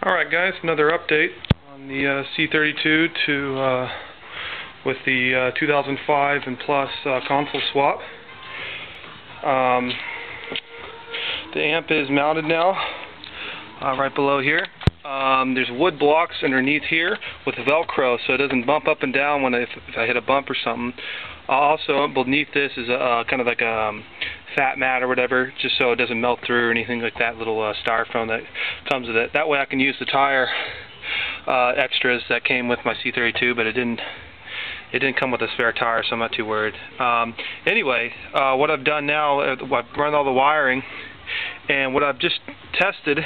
Alright guys, another update on the C32 with the 2005 and plus console swap. The amp is mounted now right below here. There's wood blocks underneath here with Velcro so it doesn't bump up and down when if I hit a bump or something. Also beneath this is kind of like a fat mat or whatever, just so it doesn't melt through or anything like that, little styrofoam that comes with it. That way I can use the tire extras that came with my C32, but it didn't come with a spare tire, so I'm not too worried. Anyway, what I've done now, I've run all the wiring, and what I've just tested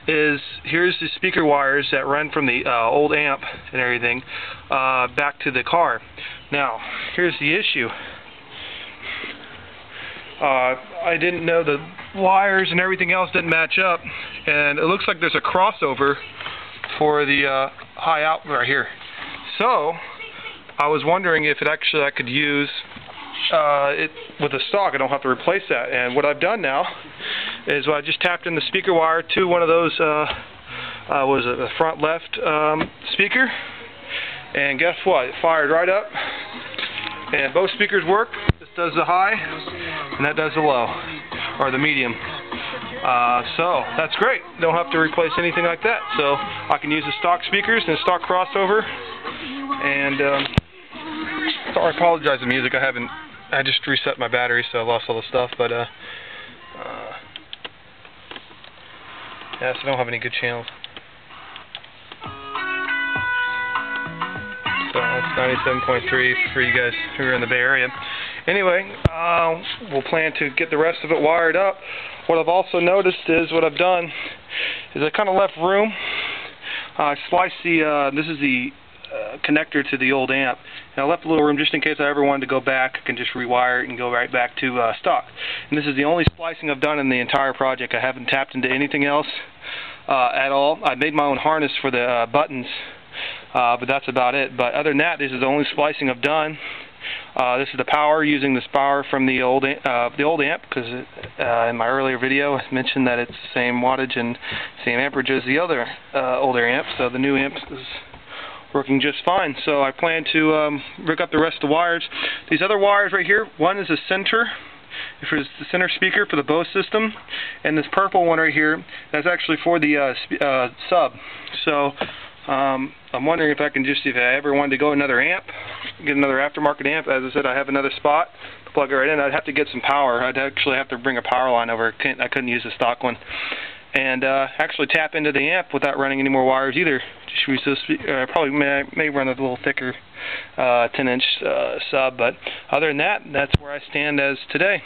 is here's the speaker wires that run from the old amp and everything back to the car. Now, here's the issue. I didn't know the wires and everything else didn't match up, and it looks like there's a crossover for the high out right here. So I was wondering if I could use it with a stock. I don't have to replace that. And what I've done now is I just tapped in the speaker wire to one of those was it the front left speaker, and guess what? It fired right up, and both speakers work. This does the high, and that does the low, or the medium. So that's great. Don't have to replace anything like that. So I can use the stock speakers and the stock crossover. And sorry, I apologize for the music. I just reset my battery, so I lost all the stuff. But yeah, so I don't have any good channels. So that's 97.3 for you guys who are in the Bay Area. Anyway, we'll plan to get the rest of it wired up. What I've also noticed is what I've done is I kind of left room. I spliced this is the connector to the old amp, and I left a little room just in case I ever wanted to go back. I can just rewire it and go right back to stock. And this is the only splicing I've done in the entire project. I haven't tapped into anything else at all. I made my own harness for the buttons, but that's about it. But other than that, this is the only splicing I've done. This is the power, using this power from the old amp, because in my earlier video I mentioned that it's the same wattage and same amperage as the other older amp, so the new amp is working just fine. So I plan to rig up the rest of the wires. These other wires right here, one is a center, for the center speaker for the Bose system, and this purple one right here, that's actually for the sub. So I'm wondering if I ever wanted to go another amp, get another aftermarket amp. As I said, I have another spot to plug it right in. I'd have to get some power. I'd actually have to bring a power line over. I couldn't use the stock one. And actually tap into the amp without running any more wires either. Just use this. Probably may run a little thicker 10-inch sub, but other than that, that's where I stand as today.